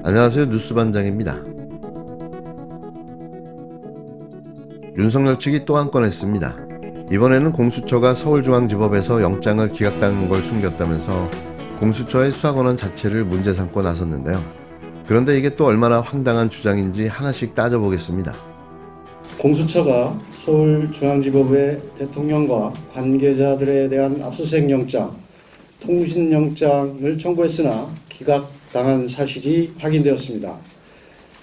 안녕하세요. 뉴스반장입니다. 윤석열 측이 또 한 건 했습니다. 이번에는 공수처가 서울중앙지법에서 영장을 기각당한 걸 숨겼다면서 공수처의 수사권한 자체를 문제 삼고 나섰는데요. 그런데 이게 또 얼마나 황당한 주장인지 하나씩 따져보겠습니다. 공수처가 서울중앙지법에 대통령과 관계자들에 대한 압수수색 영장, 통신영장을 청구했으나 기각당한 사실이 확인되었습니다.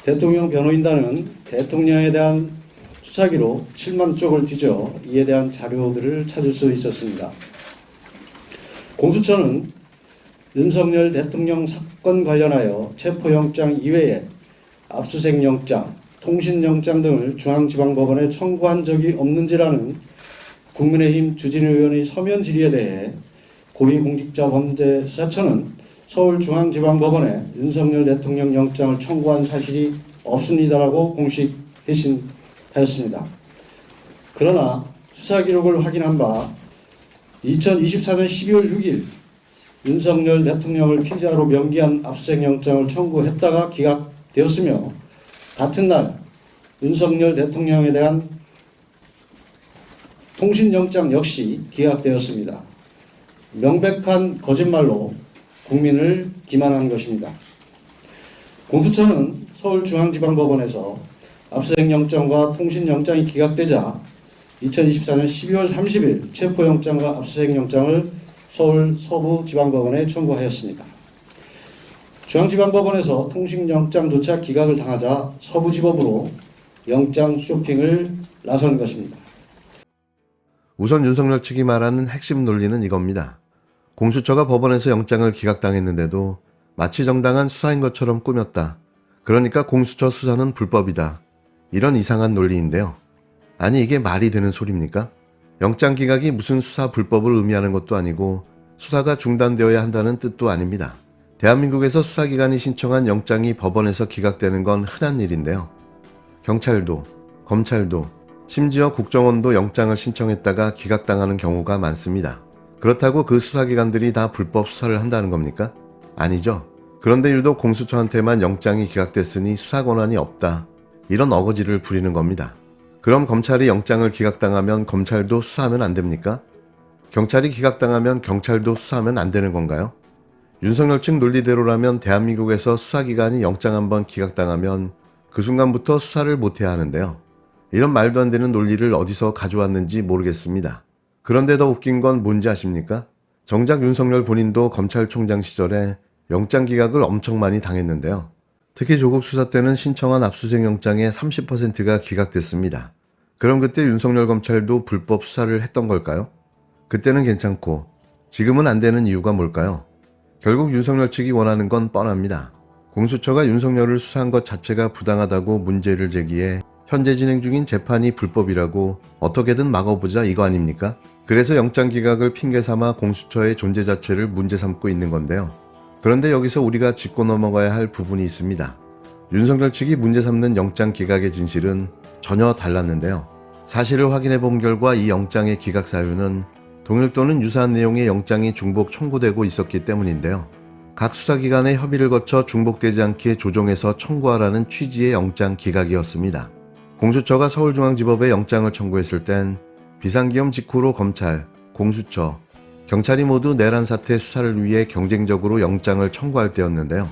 대통령 변호인단은 대통령에 대한 수사기로 7만 쪽을 뒤져 이에 대한 자료들을 찾을 수 있었습니다. 공수처는 윤석열 대통령 사건 관련하여 체포영장 이외에 압수수색 영장, 통신영장 등을 중앙지방법원에 청구한 적이 없는지라는 국민의힘 주진우 의원의 서면 질의에 대해 고위공직자범죄수사처는 서울중앙지방법원에 윤석열 대통령 영장을 청구한 사실이 없습니다라고 공식 회신하였습니다. 그러나 수사기록을 확인한 바 2024년 12월 6일 윤석열 대통령을 피의자로 명기한 압수수색 영장을 청구했다가 기각되었으며 같은 날 윤석열 대통령에 대한 통신영장 역시 기각되었습니다. 명백한 거짓말로 국민을 기만한 것입니다. 공수처는 서울중앙지방법원에서 압수수색 영장과 통신영장이 기각되자 2024년 12월 30일 체포영장과 압수수색 영장을 서울 서부지방법원에 청구하였습니다. 중앙지방법원에서 통신영장조차 기각을 당하자 서부지법으로 영장 쇼핑을 나선 것입니다. 우선 윤석열 측이 말하는 핵심 논리는 이겁니다. 공수처가 법원에서 영장을 기각당했는데도 마치 정당한 수사인 것처럼 꾸몄다. 그러니까 공수처 수사는 불법이다. 이런 이상한 논리인데요. 아니 이게 말이 되는 소리입니까? 영장 기각이 무슨 수사 불법을 의미하는 것도 아니고 수사가 중단되어야 한다는 뜻도 아닙니다. 대한민국에서 수사기관이 신청한 영장이 법원에서 기각되는 건 흔한 일인데요. 경찰도, 검찰도, 심지어 국정원도 영장을 신청했다가 기각당하는 경우가 많습니다. 그렇다고 그 수사기관들이 다 불법 수사를 한다는 겁니까? 아니죠. 그런데 유독 공수처한테만 영장이 기각됐으니 수사 권한이 없다. 이런 어거지를 부리는 겁니다. 그럼 검찰이 영장을 기각당하면 검찰도 수사하면 안 됩니까? 경찰이 기각당하면 경찰도 수사하면 안 되는 건가요? 윤석열 측 논리대로라면 대한민국에서 수사기관이 영장 한번 기각당하면 그 순간부터 수사를 못해야 하는데요. 이런 말도 안 되는 논리를 어디서 가져왔는지 모르겠습니다. 그런데 더 웃긴 건 뭔지 아십니까? 정작 윤석열 본인도 검찰총장 시절에 영장 기각을 엄청 많이 당했는데요. 특히 조국 수사 때는 신청한 압수수색 영장의 30%가 기각됐습니다. 그럼 그때 윤석열 검찰도 불법 수사를 했던 걸까요? 그때는 괜찮고 지금은 안 되는 이유가 뭘까요? 결국 윤석열 측이 원하는 건 뻔합니다. 공수처가 윤석열을 수사한 것 자체가 부당하다고 문제를 제기해 현재 진행 중인 재판이 불법이라고 어떻게든 막아보자 이거 아닙니까? 그래서 영장 기각을 핑계 삼아 공수처의 존재 자체를 문제 삼고 있는 건데요. 그런데 여기서 우리가 짚고 넘어가야 할 부분이 있습니다. 윤석열 측이 문제 삼는 영장 기각의 진실은 전혀 달랐는데요. 사실을 확인해 본 결과 이 영장의 기각 사유는 동일 또는 유사한 내용의 영장이 중복 청구되고 있었기 때문인데요. 각 수사기관의 협의를 거쳐 중복되지 않게 조정해서 청구하라는 취지의 영장 기각이었습니다. 공수처가 서울중앙지법에 영장을 청구했을 땐 비상기업 직후로 검찰, 공수처, 경찰이 모두 내란 사태 수사를 위해 경쟁적으로 영장을 청구할 때였는데요.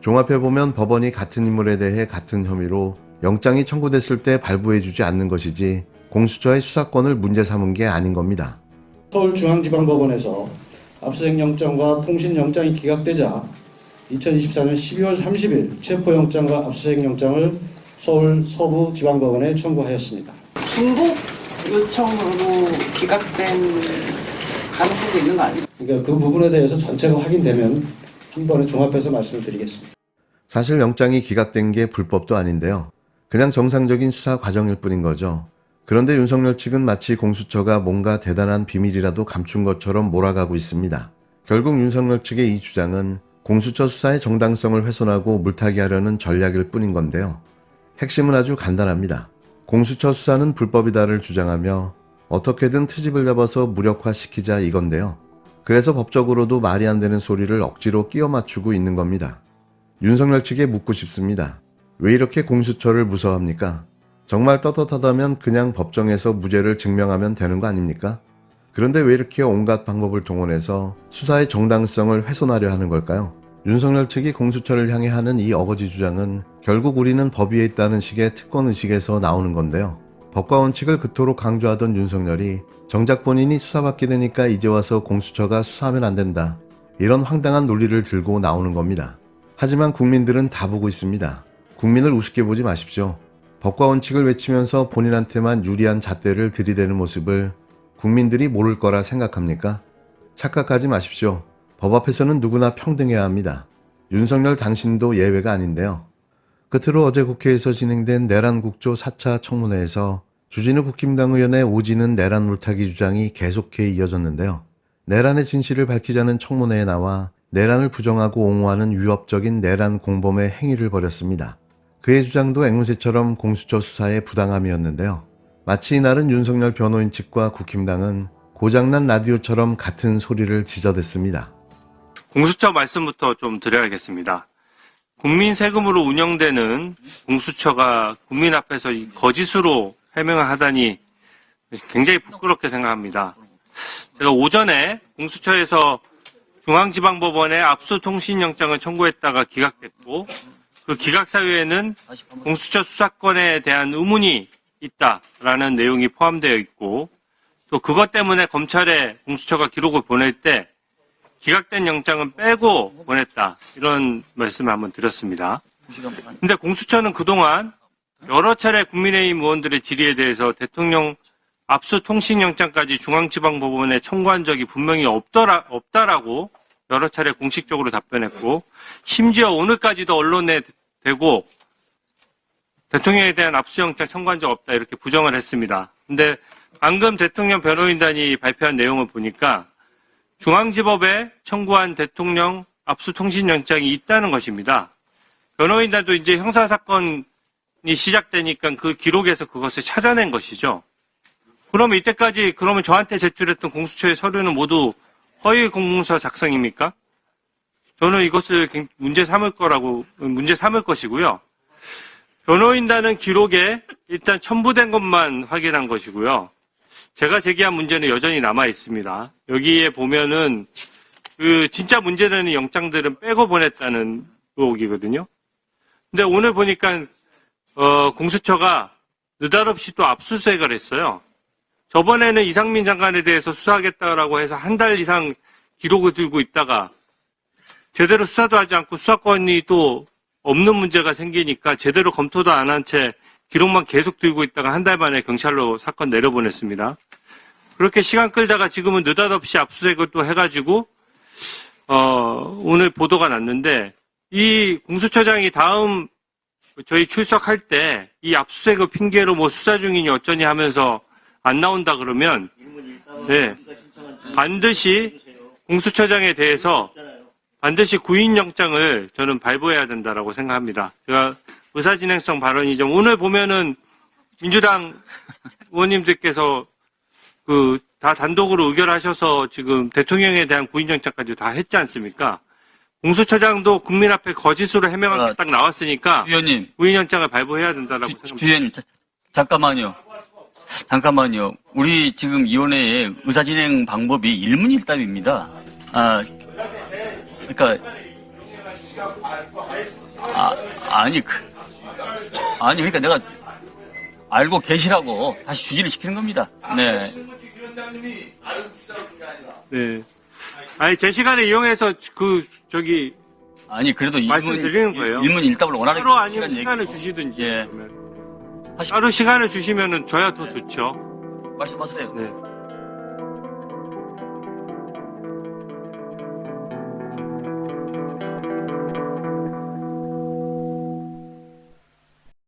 종합해보면 법원이 같은 인물에 대해 같은 혐의로 영장이 청구됐을 때 발부해주지 않는 것이지 공수처의 수사권을 문제 삼은 게 아닌 겁니다. 서울중앙지방법원에서 압수수색 영장과 통신영장이 기각되자 2024년 12월 30일 체포영장과 압수수색 영장을 서울 서부지방법원에 청구하였습니다. 중복 요청으로 기각된 가능성도 있는 거 아니에요? 그러니까 그 부분에 대해서 전체가 확인되면 한 번에 종합해서 말씀을 드리겠습니다. 사실 영장이 기각된 게 불법도 아닌데요. 그냥 정상적인 수사 과정일 뿐인 거죠. 그런데 윤석열 측은 마치 공수처가 뭔가 대단한 비밀이라도 감춘 것처럼 몰아가고 있습니다. 결국 윤석열 측의 이 주장은 공수처 수사의 정당성을 훼손하고 물타기 하려는 전략일 뿐인 건데요. 핵심은 아주 간단합니다. 공수처 수사는 불법이다를 주장하며 어떻게든 트집을 잡아서 무력화시키자 이건데요. 그래서 법적으로도 말이 안 되는 소리를 억지로 끼워 맞추고 있는 겁니다. 윤석열 측에 묻고 싶습니다. 왜 이렇게 공수처를 무서워합니까? 정말 떳떳하다면 그냥 법정에서 무죄를 증명하면 되는 거 아닙니까? 그런데 왜 이렇게 온갖 방법을 동원해서 수사의 정당성을 훼손하려 하는 걸까요? 윤석열 측이 공수처를 향해 하는 이 어거지 주장은 결국 우리는 법 위에 있다는 식의 특권의식에서 나오는 건데요. 법과 원칙을 그토록 강조하던 윤석열이 정작 본인이 수사받게 되니까 이제 와서 공수처가 수사하면 안 된다. 이런 황당한 논리를 들고 나오는 겁니다. 하지만 국민들은 다 보고 있습니다. 국민을 우습게 보지 마십시오. 법과 원칙을 외치면서 본인한테만 유리한 잣대를 들이대는 모습을 국민들이 모를 거라 생각합니까? 착각하지 마십시오. 법 앞에서는 누구나 평등해야 합니다. 윤석열 당신도 예외가 아닌데요. 끝으로 어제 국회에서 진행된 내란 국조 4차 청문회에서 주진우 국힘당 의원의 오지는 내란 물타기 주장이 계속해 이어졌는데요. 내란의 진실을 밝히자는 청문회에 나와 내란을 부정하고 옹호하는 위협적인 내란 공범의 행위를 벌였습니다. 그의 주장도 앵무새처럼 공수처 수사의 부당함이었는데요. 마치 이날은 윤석열 변호인 측과 국힘당은 고장난 라디오처럼 같은 소리를 지저댔습니다. 공수처 말씀부터 좀 드려야겠습니다. 국민 세금으로 운영되는 공수처가 국민 앞에서 거짓으로 해명을 하다니 굉장히 부끄럽게 생각합니다. 제가 오전에 공수처에서 중앙지방법원에 압수통신영장을 청구했다가 기각됐고 그 기각사유에는 공수처 수사권에 대한 의문이 있다라는 내용이 포함되어 있고 또 그것 때문에 검찰에 공수처가 기록을 보낼 때 기각된 영장은 빼고 보냈다. 이런 말씀을 한번 드렸습니다. 근데 공수처는 그동안 여러 차례 국민의힘 의원들의 질의에 대해서 대통령 압수통신영장까지 중앙지방법원에 청구한 적이 분명히 없다라고 여러 차례 공식적으로 답변했고 심지어 오늘까지도 언론에 대고 대통령에 대한 압수영장 청구한 적 없다 이렇게 부정을 했습니다. 근데 방금 대통령 변호인단이 발표한 내용을 보니까 중앙지법에 청구한 대통령 압수통신영장이 있다는 것입니다. 변호인단도 이제 형사사건이 시작되니까 그 기록에서 그것을 찾아낸 것이죠. 그러면 이때까지 그러면 저한테 제출했던 공수처의 서류는 모두 허위 공문서 작성입니까? 저는 이것을 문제 삼을 것이고요. 변호인단은 기록에 일단 첨부된 것만 확인한 것이고요. 제가 제기한 문제는 여전히 남아 있습니다. 여기에 보면은 그 진짜 문제되는 영장들은 빼고 보냈다는 의혹이거든요. 근데 오늘 보니까 공수처가 느닷없이 또 압수수색을 했어요. 저번에는 이상민 장관에 대해서 수사하겠다라고 해서 한 달 이상 기록을 들고 있다가 제대로 수사도 하지 않고 수사권이 또 없는 문제가 생기니까 제대로 검토도 안 한 채 기록만 계속 들고 있다가 한 달 만에 경찰로 사건 내려보냈습니다. 그렇게 시간 끌다가 지금은 느닷없이 압수수색을 또 해가지고 오늘 보도가 났는데 이 공수처장이 다음 저희 출석할 때 이 압수수색을 핑계로 뭐 수사 중이니 어쩌니 하면서 안 나온다 그러면 네, 반드시 공수처장에 대해서 반드시 구인영장을 저는 발부해야 된다라고 생각합니다. 제가 의사진행성 발언이죠. 오늘 보면은 민주당 의원님들께서 다 단독으로 의결하셔서 지금 대통령에 대한 구인영장까지 다 했지 않습니까? 공수처장도 국민 앞에 거짓으로 해명한 게 딱 나왔으니까 주의원님, 구인영장을 발부해야 된다라고 생각합니다. 주의원님, 잠깐만요. 우리 지금 위원회의 의사진행 방법이 일문일답입니다. 그러니까 내가 알고 계시라고 다시 주의를 시키는 겁니다. 네. 네. 아니, 제 시간을 이용해서 그래도 말씀드리는 거예요. 일문일답을 원하는 따로 아니면 시간을 주시든지. 예. 따로 시간을 주시면은 저야 더 좋죠. 말씀하세요. 네.